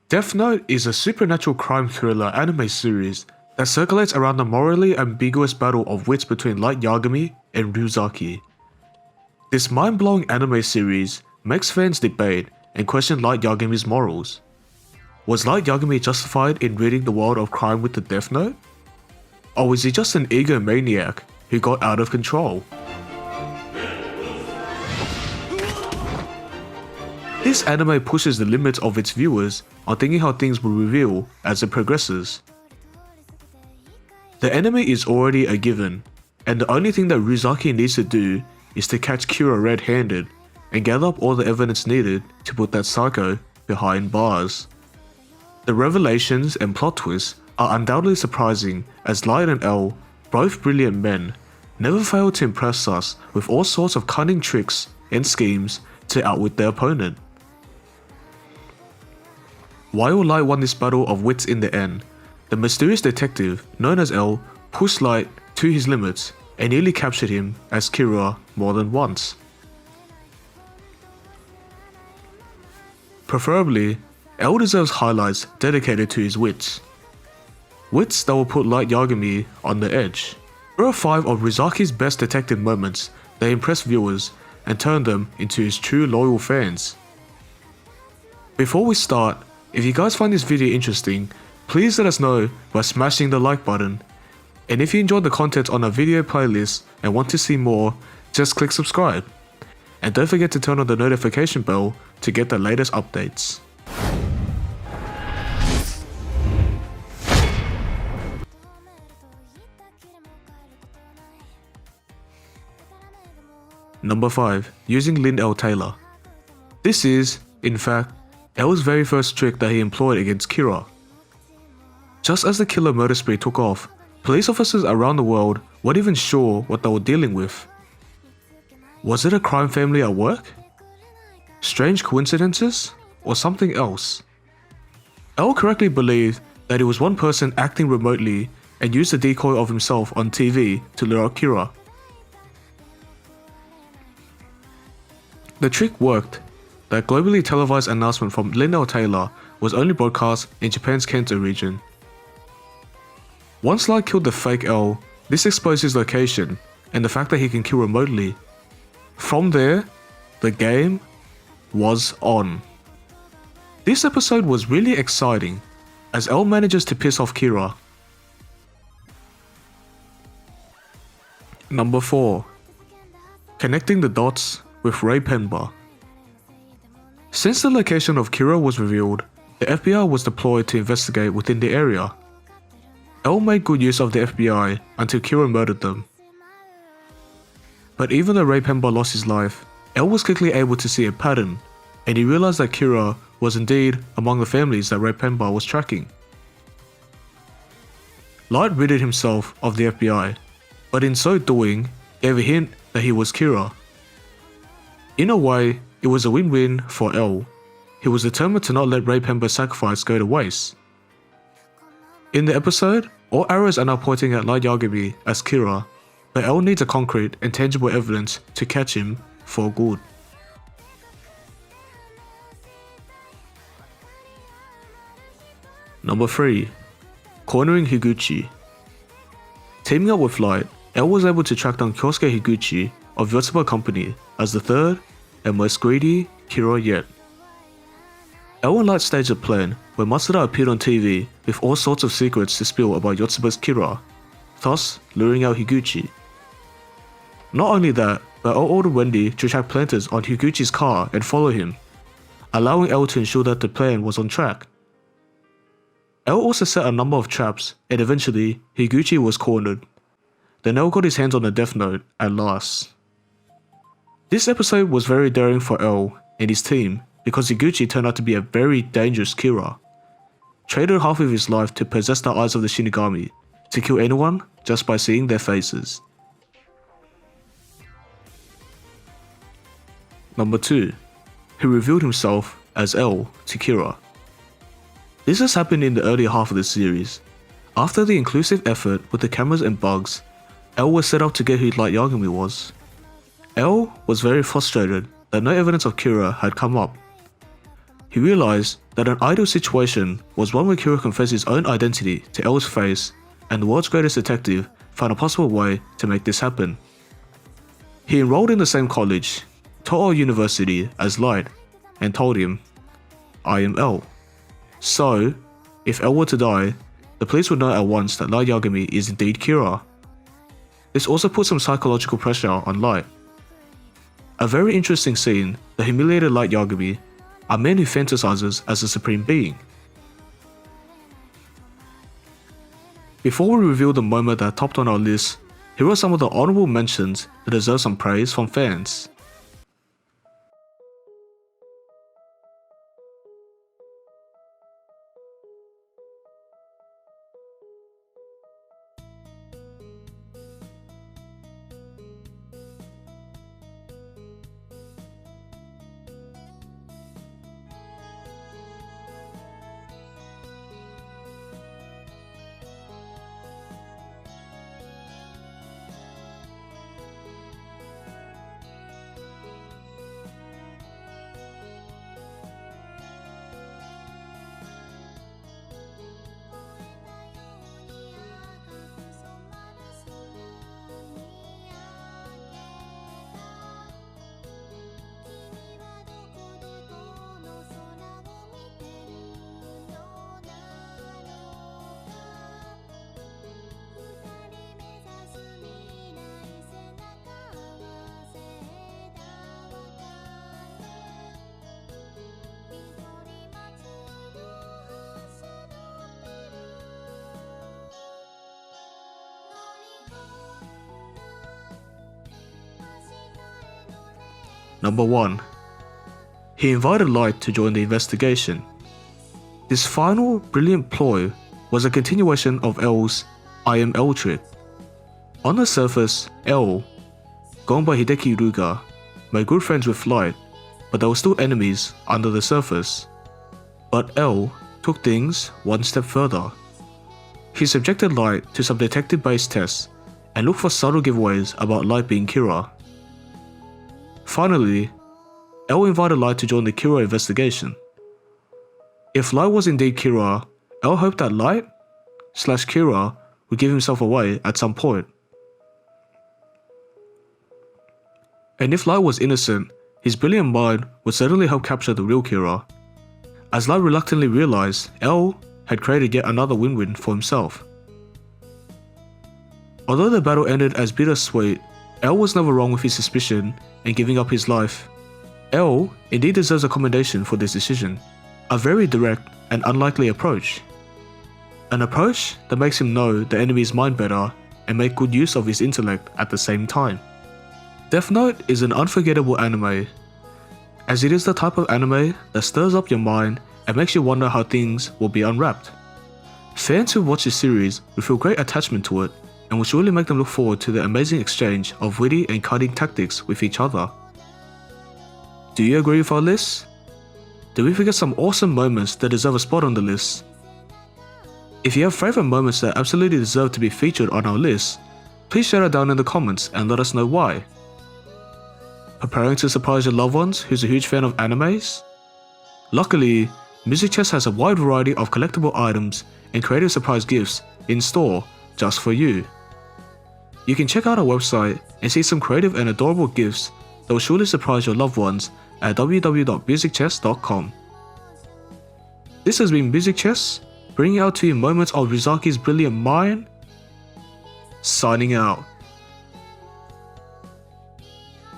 Death Note is a supernatural crime thriller anime series that circulates around the morally ambiguous battle of wits between Light Yagami and Ryuzaki. This mind-blowing anime series makes fans debate and question Light Yagami's morals. Was Light Yagami justified in ridding the world of crime with the Death Note? Or was he just an egomaniac who got out of control? This anime pushes the limits of its viewers on thinking how things will reveal as it progresses. The enemy is already a given, and the only thing that Ryuzaki needs to do is to catch Kira red-handed and gather up all the evidence needed to put that psycho behind bars. The revelations and plot twists are undoubtedly surprising, as Light and L, both brilliant men, never fail to impress us with all sorts of cunning tricks and schemes to outwit their opponent. While Light won this battle of wits in the end, the mysterious detective known as L pushed Light to his limits and nearly captured him as Kira more than once. Preferably, L deserves highlights dedicated to his wits. Wits that will put Light Yagami on the edge. Here are 5 of Ryuzaki's best detective moments that impress viewers and turn them into his true loyal fans. Before we start, if you guys find this video interesting, please let us know by smashing the like button. And if you enjoyed the content on our video playlist and want to see more, just click subscribe. And don't forget to turn on the notification bell to get the latest updates. Number 5. Using Lynn L. Taylor. This is, in fact, L's very first trick that he employed against Kira. Just as the killer murder spree took off, police officers around the world weren't even sure what they were dealing with. Was it a crime family at work? Strange coincidences? Or something else? L correctly believed that it was one person acting remotely and used a decoy of himself on TV to lure out Kira. The trick worked. That globally televised announcement from Lynn L. Taylor was only broadcast in Japan's Kanto region. Once Light killed the fake L, this exposed his location and the fact that he can kill remotely. From there, the game was on. This episode was really exciting, as L manages to piss off Kira. Number 4. Connecting the dots with Ray Penbar. Since the location of Kira was revealed, the FBI was deployed to investigate within the area. L made good use of the FBI until Kira murdered them. But even though Ray Penbar lost his life, L was quickly able to see a pattern, and he realized that Kira was indeed among the families that Ray Penbar was tracking. Light ridded himself of the FBI, but in so doing, gave a hint that he was Kira. In a way, it was a win-win for L. He was determined to not let Ray Penbar's sacrifice go to waste. In the episode, all arrows are now pointing at Light Yagami as Kira, but L needs a concrete and tangible evidence to catch him for good. Number 3. Cornering Higuchi. Teaming up with Light, L was able to track down Kyosuke Higuchi of Yotsuba Company as the third and most greedy Kira yet. L and Light staged a plan where Matsuda appeared on TV with all sorts of secrets to spill about Yotsuba's Kira, thus luring out Higuchi. Not only that, but L ordered Wendy to track planters on Higuchi's car and follow him, allowing L to ensure that the plan was on track. L also set a number of traps, and eventually Higuchi was cornered. Then L got his hands on the Death Note at last. This episode was very daring for L and his team because Higuchi turned out to be a very dangerous Kira. Traded half of his life to possess the eyes of the Shinigami, to kill anyone just by seeing their faces. Number 2. He revealed himself as L to Kira. This has happened in the earlier half of the series. After the inclusive effort with the cameras and bugs, L was set up to get who Light Yagami was. L was very frustrated that no evidence of Kira had come up. he realized that an ideal situation was one where Kira confessed his own identity to L's face, and the world's greatest detective found a possible way to make this happen. He enrolled in the same college, Toa University, as Light, and told him, "I am L. So, if L were to die, the police would know at once that Light Yagami is indeed Kira." This also put some psychological pressure on Light. A very interesting scene, the humiliated Light Yagami, a man who fantasizes as a supreme being. Before we reveal the moment that topped on our list, here are some of the honorable mentions that deserve some praise from fans. Number 1. He invited Light to join the investigation. This final brilliant ploy was a continuation of L's "I am L" trick. On the surface, L, gone by Hideki Ruga, made good friends with Light, but they were still enemies under the surface. But L took things one step further. He subjected Light to some detective-based tests and looked for subtle giveaways about Light being Kira. Finally, L invited Light to join the Kira investigation. If Light was indeed Kira, L hoped that Light/Kira would give himself away at some point. And if Light was innocent, his brilliant mind would certainly help capture the real Kira. As Light reluctantly realized, L had created yet another win-win for himself. Although the battle ended as bittersweet, L was never wrong with his suspicion and giving up his life. L indeed deserves a commendation for this decision, a very direct and unlikely approach. An approach that makes him know the enemy's mind better and make good use of his intellect at the same time. Death Note is an unforgettable anime, as it is the type of anime that stirs up your mind and makes you wonder how things will be unwrapped. Fans who watch this series will feel great attachment to it and will surely make them look forward to the amazing exchange of witty and cunning tactics with each other. Do you agree with our list? Did we forget some awesome moments that deserve a spot on the list? If you have favourite moments that absolutely deserve to be featured on our list, please share it down in the comments and let us know why. Preparing to surprise your loved ones who's a huge fan of animes? Luckily, Music Chest has a wide variety of collectible items and creative surprise gifts in store just for you. You can check out our website and see some creative and adorable gifts that will surely surprise your loved ones at www.musicchest.com. This has been Music Chest, bringing out to you moments of Ryuzaki's brilliant mind. Signing out.